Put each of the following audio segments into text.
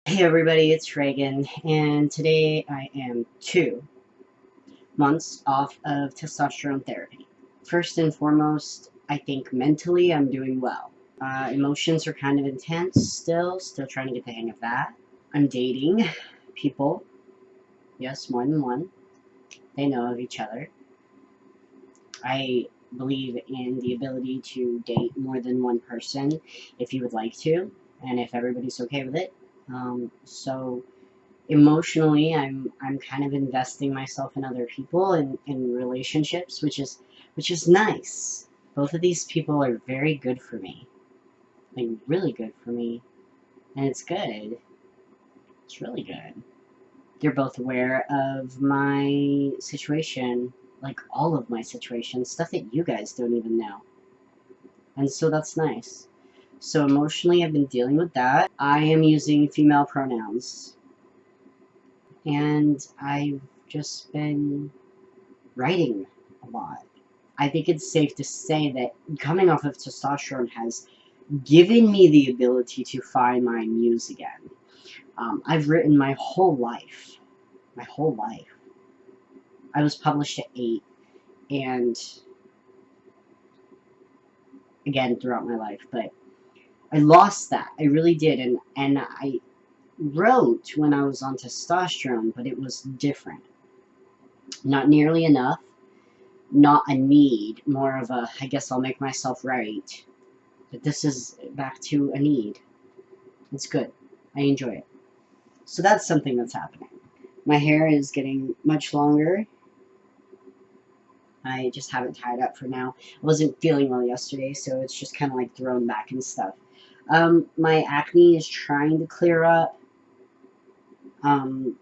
Hey everybody, it's Reagan, and today I am 2 months off of testosterone therapy. First and foremost, I think mentally I'm doing well. Emotions are kind of intense still trying to get the hang of that. I'm dating people, yes, more than one. They know of each other. I believe in the ability to date more than one person if you would like to, and if everybody's okay with it. So emotionally I'm kind of investing myself in other people and in relationships, which is nice. Both of these people are very good for me, like really good for me, and it's good. It's really good. They're both aware of my situation, like all of my situations, stuff that you guys don't even know, and so that's nice. So emotionally I've been dealing with that. I am using female pronouns, and I've just been writing a lot. I think it's safe to say that coming off of testosterone has given me the ability to find my muse again. I've written my whole life. My whole life. I was published at 8, and again throughout my life, but I lost that. I really did, and I wrote when I was on testosterone, but it was different. Not nearly enough. Not a need. More of a, I guess I'll make myself right. But this is back to a need. It's good. I enjoy it. So that's something that's happening. My hair is getting much longer. I just have it tied up for now. I wasn't feeling well yesterday, so it's just kind of like thrown back and stuff. My acne is trying to clear up.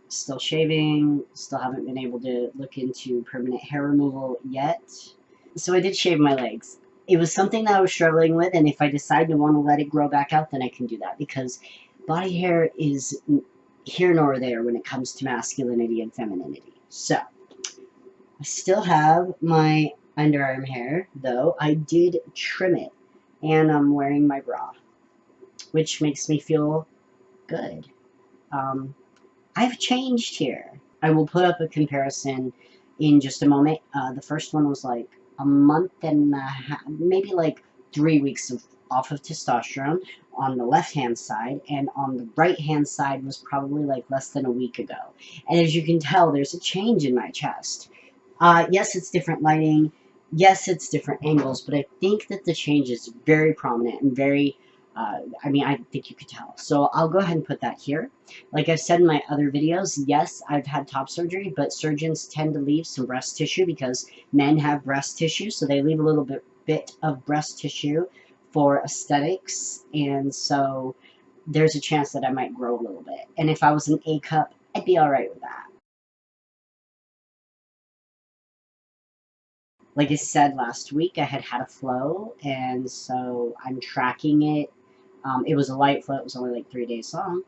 Still shaving. Still haven't been able to look into permanent hair removal yet. So I did shave my legs. It was something that I was struggling with, and if I decide to want to let it grow back out, then I can do that, because body hair is here nor there when it comes to masculinity and femininity. So I still have my underarm hair, though I did trim it, and I'm wearing my bra, which makes me feel good. I've changed here. I will put up a comparison in just a moment. The first one was like a month and a half, maybe like 3 weeks off of testosterone on the left-hand side, and on the right-hand side was probably like less than a week ago. And as you can tell, there's a change in my chest. Yes, it's different lighting. Yes, it's different angles, but I think that the change is very prominent and very, I think you could tell. So I'll go ahead and put that here. Like I've said in my other videos, yes, I've had top surgery, but surgeons tend to leave some breast tissue because men have breast tissue, so they leave a little bit of breast tissue for aesthetics, and so there's a chance that I might grow a little bit. And if I was an A cup, I'd be all right with that. Like I said last week, I had a flow, and so I'm tracking it. It was a light flow. It was only like 3 days long.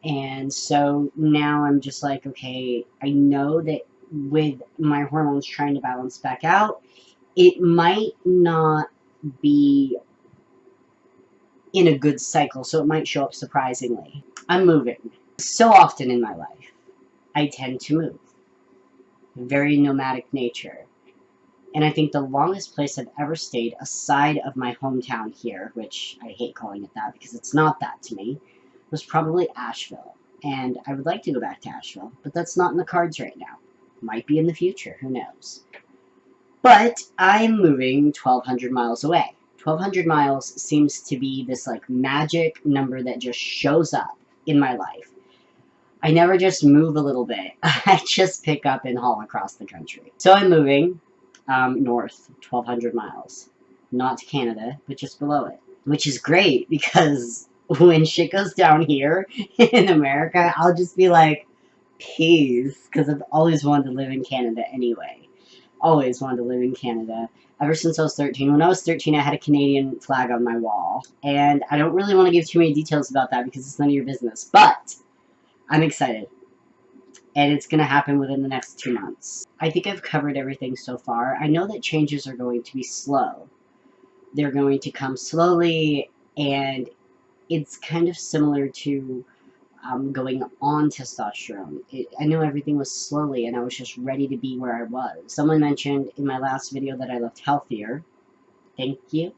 And so now I'm just like, okay, I know that with my hormones trying to balance back out, it might not be in a good cycle, so it might show up surprisingly. I'm moving. So often in my life, I tend to move. Very nomadic nature. And I think the longest place I've ever stayed, aside of my hometown here, which I hate calling it that because it's not that to me, was probably Asheville. And I would like to go back to Asheville, but that's not in the cards right now. Might be in the future, who knows. But I'm moving 1,200 miles away. 1,200 miles seems to be this like magic number that just shows up in my life. I never just move a little bit. I just pick up and haul across the country. So I'm moving north 1,200 miles. Not to Canada, but just below it. Which is great, because when shit goes down here in America, I'll just be like, peace. Because I've always wanted to live in Canada anyway. Always wanted to live in Canada. Ever since I was 13. When I was 13, I had a Canadian flag on my wall. And I don't really want to give too many details about that because it's none of your business. But I'm excited, and it's going to happen within the next 2 months. I think I've covered everything so far. I know that changes are going to be slow. They're going to come slowly, and it's kind of similar to going on testosterone. I knew everything was slowly, and I was just ready to be where I was. Someone mentioned in my last video that I looked healthier. Thank you.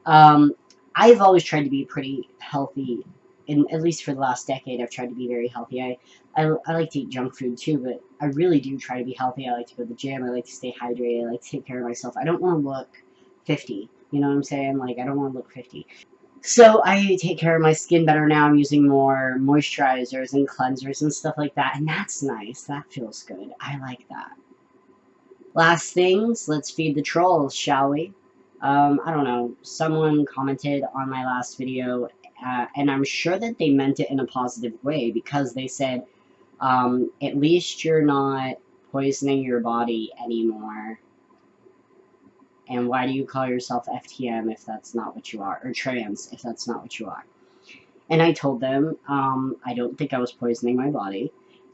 I've always tried to be pretty healthy, and at least for the last decade, I've tried to be very healthy. I like to eat junk food too, but I really do try to be healthy. I like to go to the gym. I like to stay hydrated. I like to take care of myself. I don't want to look 50. You know what I'm saying? Like, I don't want to look 50. So I take care of my skin better now. I'm using more moisturizers and cleansers and stuff like that, and that's nice. That feels good. I like that. Last things, let's feed the trolls, shall we? I don't know. Someone commented on my last video, and I'm sure that they meant it in a positive way, because they said, at least you're not poisoning your body anymore. And why do you call yourself FTM if that's not what you are? Or trans if that's not what you are? And I told them, I don't think I was poisoning my body,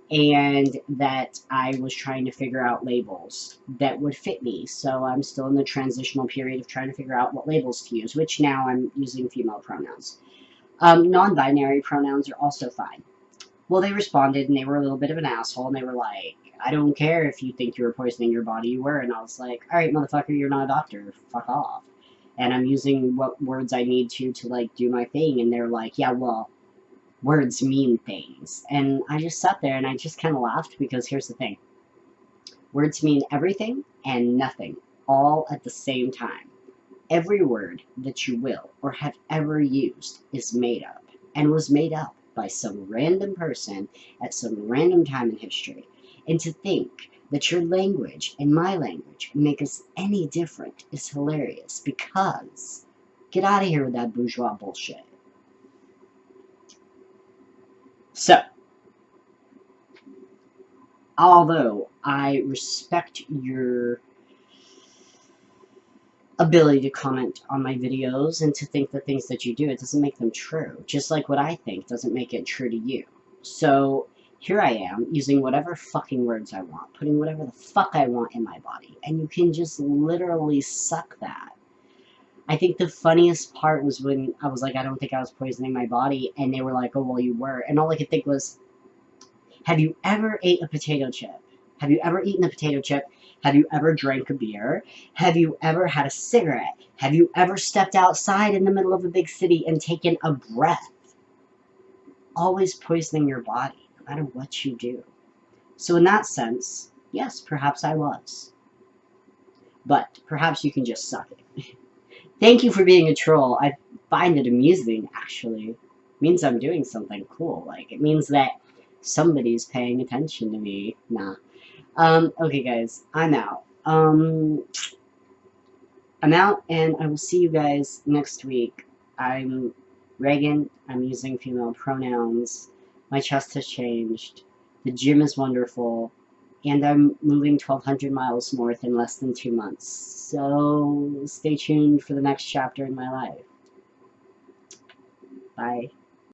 and that I was trying to figure out labels that would fit me. So I'm still in the transitional period of trying to figure out what labels to use, which now I'm using female pronouns. Non-binary pronouns are also fine. Well, they responded, and they were a little bit of an asshole, and they were like, I don't care if you think you were poisoning your body, you were. And I was like, alright, motherfucker, you're not a doctor. Fuck off. And I'm using what words I need to like, do my thing. And they're like, yeah, well, words mean things. And I just sat there, and I just kind of laughed, because here's the thing. Words mean everything and nothing, all at the same time. Every word that you will or have ever used is made up, and was made up by some random person at some random time in history. And to think that your language and my language make us any different is hilarious, because get out of here with that bourgeois bullshit. So, although I respect your ability to comment on my videos and to think the things that you do, it doesn't make them true. Just like what I think doesn't make it true to you. So here I am, using whatever fucking words I want, putting whatever the fuck I want in my body, and you can just literally suck that. I think the funniest part was when I was like, I don't think I was poisoning my body, and they were like, oh, well, you were. And all I could think was, have you ever ate a potato chip? Have you ever eaten a potato chip? Have you ever drank a beer? Have you ever had a cigarette? Have you ever stepped outside in the middle of a big city and taken a breath? Always poisoning your body, no matter what you do. So in that sense, yes, perhaps I was. But perhaps you can just suck it. Thank you for being a troll. I find it amusing, actually. It means I'm doing something cool. Like, it means that somebody's paying attention to me. Nah. Okay, guys, I'm out. I'm out, and I will see you guys next week. I'm Reagan. I'm using female pronouns. My chest has changed. The gym is wonderful. And I'm moving 1,200 miles north in less than 2 months. So stay tuned for the next chapter in my life. Bye.